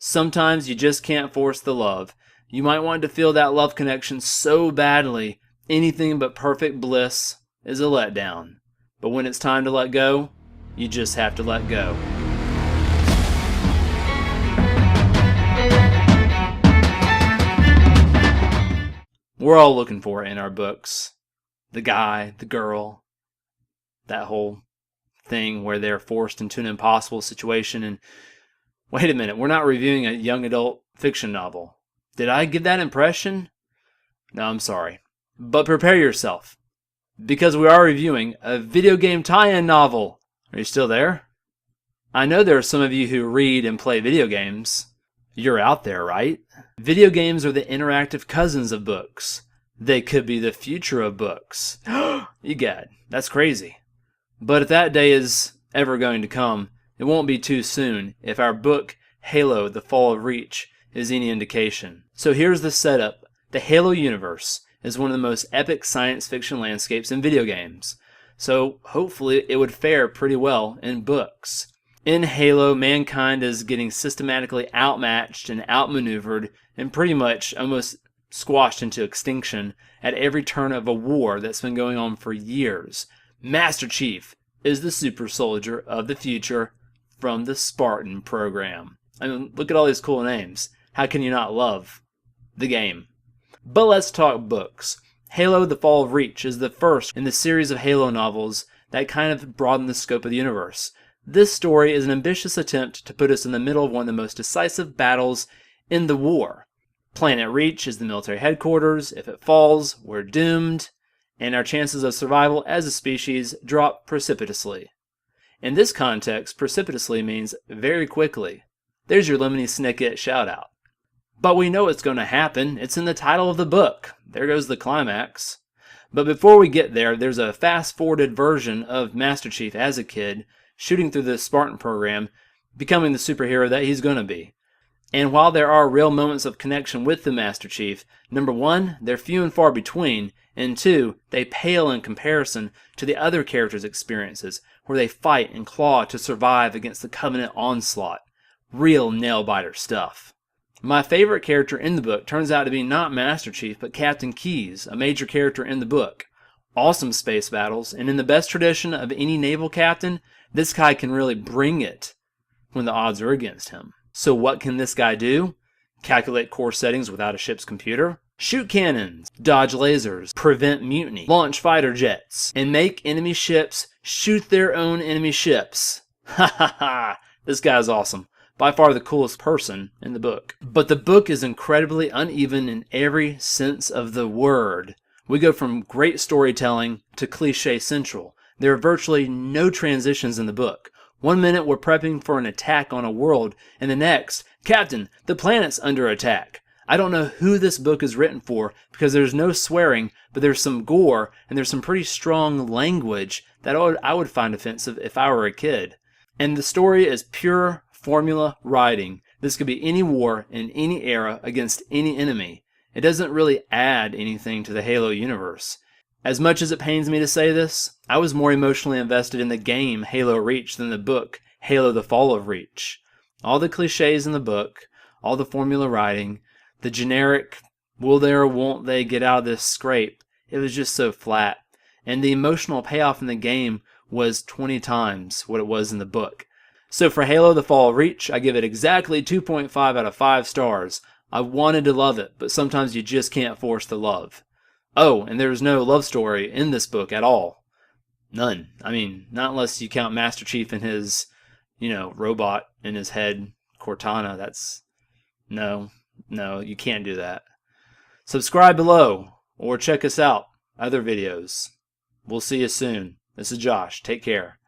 Sometimes you just can't force the love. You might want to feel that love connection so badly, anything but perfect bliss is a letdown. But when it's time to let go, you just have to let go. We're all looking for it in our books. The guy, the girl, that whole thing where they're forced into an impossible situation. And wait a minute, we're not reviewing a young adult fiction novel. Did I give that impression? No, I'm sorry. But prepare yourself, because we are reviewing a video game tie-in novel. Are you still there? I know there are some of you who read and play video games. You're out there, right? Video games are the interactive cousins of books. They could be the future of books. Egad, that's crazy. But if that day is ever going to come, it won't be too soon if our book, Halo: The Fall of Reach, is any indication. So here's the setup. The Halo universe is one of the most epic science fiction landscapes in video games. So hopefully it would fare pretty well in books. In Halo, mankind is getting systematically outmatched and outmaneuvered and pretty much almost squashed into extinction at every turn of a war that's been going on for years. Master Chief is the super soldier of the future from the Spartan program. I mean, look at all these cool names. How can you not love the game? But let's talk books. Halo: The Fall of Reach is the first in the series of Halo novels that kind of broaden the scope of the universe. This story is an ambitious attempt to put us in the middle of one of the most decisive battles in the war. Planet Reach is the military headquarters. If it falls, we're doomed, and our chances of survival as a species drop precipitously. In this context, precipitously means very quickly. There's your Lemony Snicket shout out. But we know it's going to happen. It's in the title of the book. There goes the climax. But before we get there, there's a fast-forwarded version of Master Chief as a kid, shooting through the Spartan program, becoming the superhero that he's going to be. And while there are real moments of connection with the Master Chief, number one, they're few and far between, and two, they pale in comparison to the other characters' experiences, where they fight and claw to survive against the Covenant onslaught. Real nail-biter stuff. My favorite character in the book turns out to be not Master Chief, but Captain Keyes, a major character in the book. Awesome space battles, and in the best tradition of any naval captain, this guy can really bring it when the odds are against him. So what can this guy do? Calculate core settings without a ship's computer? Shoot cannons, dodge lasers, prevent mutiny, launch fighter jets, and make enemy ships shoot their own enemy ships. Ha ha ha! This guy's awesome. By far the coolest person in the book. But the book is incredibly uneven in every sense of the word. We go from great storytelling to cliche central. There are virtually no transitions in the book. One minute we're prepping for an attack on a world, and the next, Captain, the planet's under attack. I don't know who this book is written for, because there's no swearing, but there's some gore, and there's some pretty strong language that I would find offensive if I were a kid. And the story is pure formula writing. This could be any war in any era against any enemy. It doesn't really add anything to the Halo universe. As much as it pains me to say this, I was more emotionally invested in the game Halo Reach than the book Halo: The Fall of Reach. All the cliches in the book, all the formula writing, the generic will they or won't they get out of this scrape, it was just so flat. And the emotional payoff in the game was 20 times what it was in the book. So for Halo: The Fall of Reach, I give it exactly 2.5 out of 5 stars. I wanted to love it, but sometimes you just can't force the love. Oh, and there's no love story in this book at all. None. I mean, not unless you count Master Chief and his, robot in his head, Cortana. That's... No, you can't do that. Subscribe below, or check us out, other videos. We'll see you soon. This is Josh. Take care.